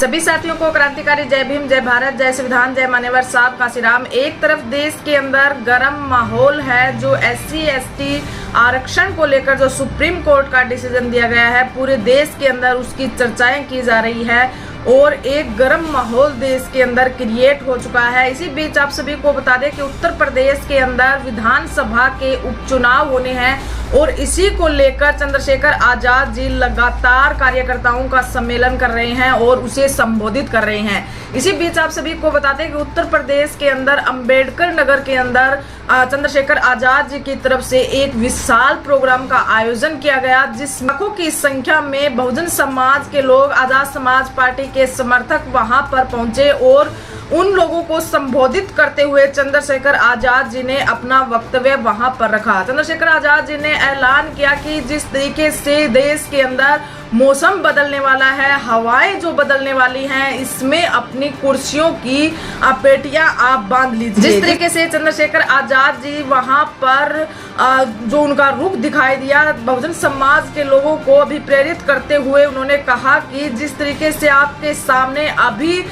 सभी साथियों को क्रांतिकारी जय भीम, जय भारत, जय संविधान, जय मान्यवर साहब काशीराम। एक तरफ देश के अंदर गर्म माहौल है, जो SC/ST आरक्षण को लेकर जो सुप्रीम कोर्ट का डिसीजन दिया गया है, पूरे देश के अंदर उसकी चर्चाएं की जा रही है और एक गर्म माहौल देश के अंदर क्रिएट हो चुका है। इसी बीच आप सभी को बता दें कि उत्तर प्रदेश के अंदर विधानसभा के उपचुनाव होने हैं और इसी को लेकर चंद्रशेखर आजाद जी लगातार कार्यकर्ताओं का सम्मेलन कर रहे हैं और उसे संबोधित कर रहे हैं। इसी बीच आप सभी को बता दें कि उत्तर प्रदेश के अंदर अंबेडकर नगर के अंदर चंद्रशेखर आजाद जी की तरफ से एक विशाल प्रोग्राम का आयोजन किया गया, जिस लाखों की संख्या में बहुजन समाज के लोग, आजाद समाज पार्टी के समर्थक वहां पर पहुंचे और उन लोगों को संबोधित करते हुए चंद्रशेखर आजाद जी ने अपना वक्तव्य वहां पर रखा। चंद्रशेखर आजाद जी ने ऐलान किया कि जिस तरीके से देश के अंदर मौसम बदलने वाला है, हवाएं जो बदलने वाली हैं, इसमें अपनी कुर्सियों की पेटियां आप बांध लीजिए। जिस तरीके से चंद्रशेखर आजाद जी वहां पर जो उनका रुख दिखाई दिया, बहुजन समाज के लोगों को अभिप्रेरित करते हुए उन्होंने कहा कि जिस तरीके से आपके सामने अभी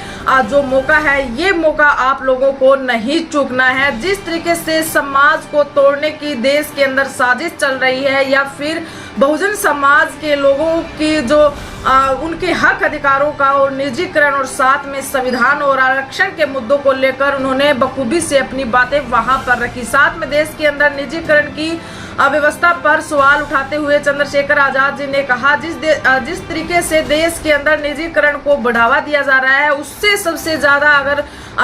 जो मौका है, ये मौका आप लोगों को नहीं चूकना है। जिस तरीके से समाज को तोड़ने की देश के अंदर साजिश चल रही है, या फिर बहुजन समाज के लोगों की जो उनके हक अधिकारों का और निजीकरण और साथ में संविधान और आरक्षण के मुद्दों को लेकर उन्होंने बखूबी से अपनी बातें वहां पर रखी। साथ में देश के अंदर निजीकरण की व्यवस्था पर सवाल उठाते हुए चंद्रशेखर आजाद जी ने कहा, जिस तरीके से देश के अंदर निजीकरण को बढ़ावा दिया जा रहा है, उससे सबसे ज्यादा अगर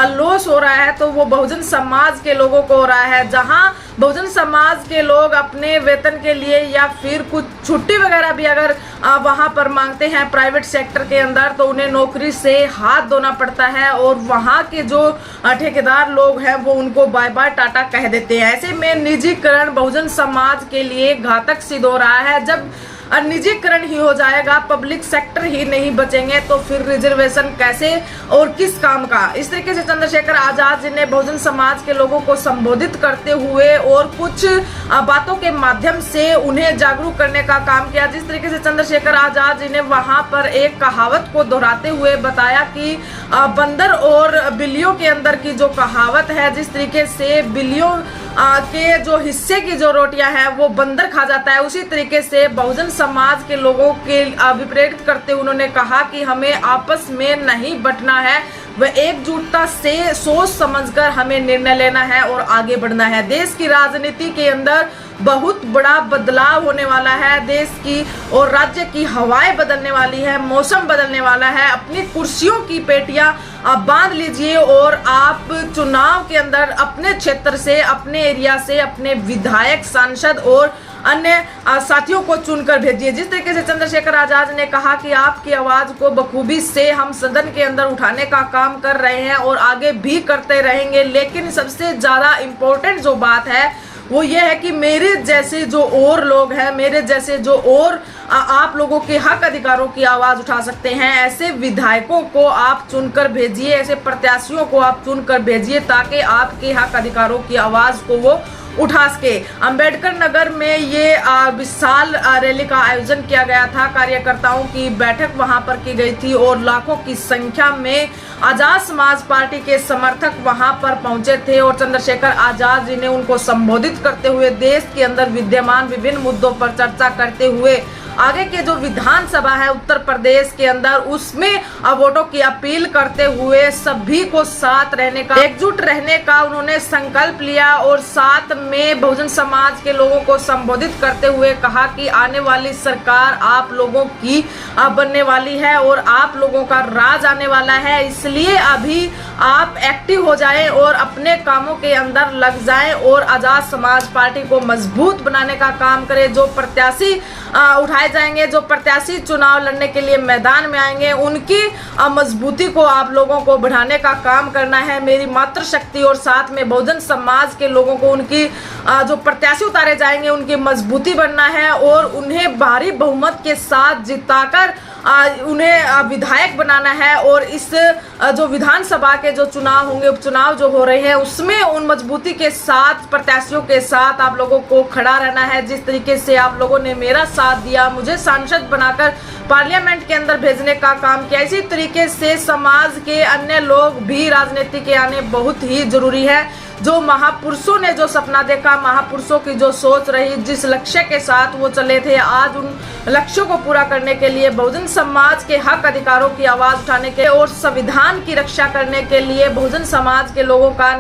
लॉस हो रहा है तो वो बहुजन समाज के लोगों को हो रहा है। जहां बहुजन समाज के लोग अपने वेतन के लिए या फिर कुछ छुट्टी वगैरह भी अगर वहां पर मांगते हैं प्राइवेट सेक्टर के अंदर, तो उन्हें नौकरी से हाथ धोना पड़ता है और वहां के जो ठेकेदार लोग हैं वो उनको बाय बाय टाटा कह देते हैं। ऐसे में निजीकरण बहुजन समाज के लिए घातक सिद्ध हो रहा है। जब निजीकरण ही हो जाएगा, पब्लिक सेक्टर ही नहीं बचेंगे, तो फिर रिजर्वेशन कैसे और किस काम का। इस तरीके से चंद्रशेखर आजाद जी ने बहुजन समाज के लोगों को संबोधित करते हुए और कुछ बातों के माध्यम से उन्हें जागरूक करने का काम किया। जिस तरीके से चंद्रशेखर आजाद जी ने वहां पर एक कहावत को दोहराते हुए बताया कि बंदर और बिल्लियों के अंदर की जो कहावत है, जिस तरीके से बिल्लियों के जो हिस्से की जो रोटियां हैं वो बंदर खा जाता है, उसी तरीके से बहुजन समाज के लोगों के विपरीत करते उन्होंने कहा कि हमें आपस में नहीं बंटना है, वह एकजुटता से सोच समझकर हमें निर्णय लेना है और आगे बढ़ना है। देश की राजनीति के अंदर बहुत बड़ा बदलाव होने वाला है, देश की और राज्य की हवाएं बदलने वाली है, मौसम बदलने वाला है। अपनी कुर्सियों की पेटियां आप बांध लीजिए और आप चुनाव के अंदर अपने क्षेत्र से, अपने एरिया से अपने विधायक, सांसद और अन्य साथियों को चुनकर भेजिए। जिस तरीके से चंद्रशेखर आजाद ने कहा कि आपकी आवाज को बखूबी से हम सदन के अंदर उठाने का काम कर रहे हैं और आगे भी करते रहेंगे, लेकिन सबसे ज्यादा इम्पोर्टेंट जो बात है वो ये है कि मेरे जैसे जो और लोग हैं, मेरे जैसे जो और आप लोगों के हक अधिकारों की आवाज उठा सकते हैं, ऐसे विधायकों को आप चुनकर भेजिए, ऐसे प्रत्याशियों को आप चुनकर भेजिए, ताकि आपके हक अधिकारों की आवाज को वो उठा सके। अंबेडकर नगर में ये विशाल रैली का आयोजन किया गया था, कार्यकर्ताओं की बैठक वहां पर की गई थी और लाखों की संख्या में आजाद समाज पार्टी के समर्थक वहां पर पहुंचे थे और चंद्रशेखर आजाद जी ने उनको संबोधित करते हुए देश के अंदर विद्यमान विभिन्न मुद्दों पर चर्चा करते हुए आगे के जो विधानसभा है उत्तर प्रदेश के अंदर, उसमें वोटों की अपील करते हुए सभी को साथ रहने का, एकजुट रहने का उन्होंने संकल्प लिया और साथ में बहुजन समाज के लोगों को संबोधित करते हुए कहा कि आने वाली सरकार आप लोगों की बनने वाली है और आप लोगों का राज आने वाला है, इसलिए अभी आप एक्टिव हो जाएं और अपने कामों के अंदर लग जाएं और आजाद समाज पार्टी को मजबूत बनाने का काम करें। जो प्रत्याशी उठाए जाएंगे, जो प्रत्याशी चुनाव लड़ने के लिए मैदान में आएंगे, उनकी मजबूती को आप लोगों को बढ़ाने का काम करना है। मेरी मातृशक्ति और साथ में बहुजन समाज के लोगों को उनकी जो प्रत्याशी उतारे जाएंगे उनकी मजबूती बनना है और उन्हें भारी बहुमत के साथ जिताकर उन्हें विधायक बनाना है और इस जो विधानसभा के जो चुनाव होंगे, उपचुनाव जो हो रहे हैं, उसमें उन मजबूती के साथ, प्रत्याशियों के साथ आप लोगों को खड़ा रहना है। जिस तरीके से आप लोगों ने मेरा साथ दिया, मुझे सांसद बनाकर पार्लियामेंट के अंदर भेजने का काम किया, इसी तरीके से समाज के अन्य लोग भी राजनीति के आने बहुत ही जरूरी है। जो महापुरुषों ने जो सपना देखा, महापुरुषों की जो सोच रही, जिस लक्ष्य के साथ वो चले थे, आज उन लक्ष्यों को पूरा करने के लिए, बहुजन समाज के हक अधिकारों की आवाज उठाने के और संविधान की रक्षा करने के लिए बहुजन समाज के लोगों का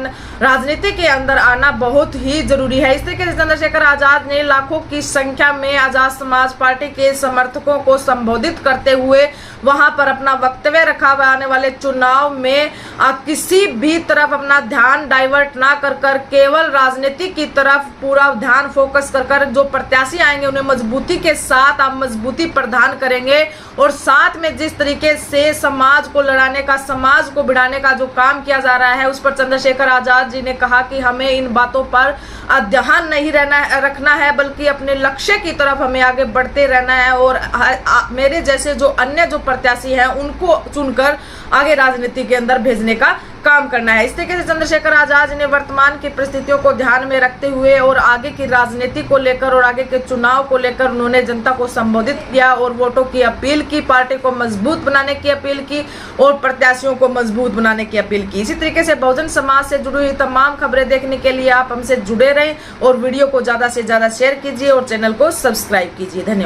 राजनीति के अंदर आना बहुत ही जरूरी है। इस तरीके से चंद्रशेखर आजाद ने लाखों की संख्या में आजाद समाज पार्टी के समर्थकों को संबोधित करते हुए वहां पर अपना वक्तव्य रखा। आने वाले चुनाव में किसी भी तरफ अपना ध्यान डाइवर्ट ना कर केवल राजनीति की तरफ पूरा ध्यान फोकस कर जो प्रत्याशी आएंगे उन्हें मजबूती के साथ आप मजबूती प्रदान करेंगे। और साथ में जिस तरीके से समाज को लड़ाने का, समाज को भिड़ाने का जो काम किया जा रहा है, उस पर चंद्रशेखर आजाद जी ने कहा कि हमें इन बातों पर ध्यान नहीं रखना है, बल्कि अपने लक्ष्य की तरफ हमें आगे बढ़ते रहना है और मेरे जैसे जो अन्य जो प्रत्याशी हैं उनको चुनकर आगे राजनीति के अंदर भेजने का काम करना है। इस तरीके से चंद्रशेखर आजाद ने वर्तमान की परिस्थितियों को ध्यान में रखते हुए और आगे की राजनीति को लेकर और आगे के चुनाव को लेकर उन्होंने जनता को संबोधित किया और वोटों की अपील की, पार्टी को मजबूत बनाने की अपील की और प्रत्याशियों को मजबूत बनाने की अपील की। इसी तरीके से बहुजन समाज से जुड़ी हुई तमाम खबरें देखने के लिए आप हमसे जुड़े रहें और वीडियो को ज्यादा से ज्यादा शेयर कीजिए और चैनल को सब्सक्राइब कीजिए। धन्यवाद।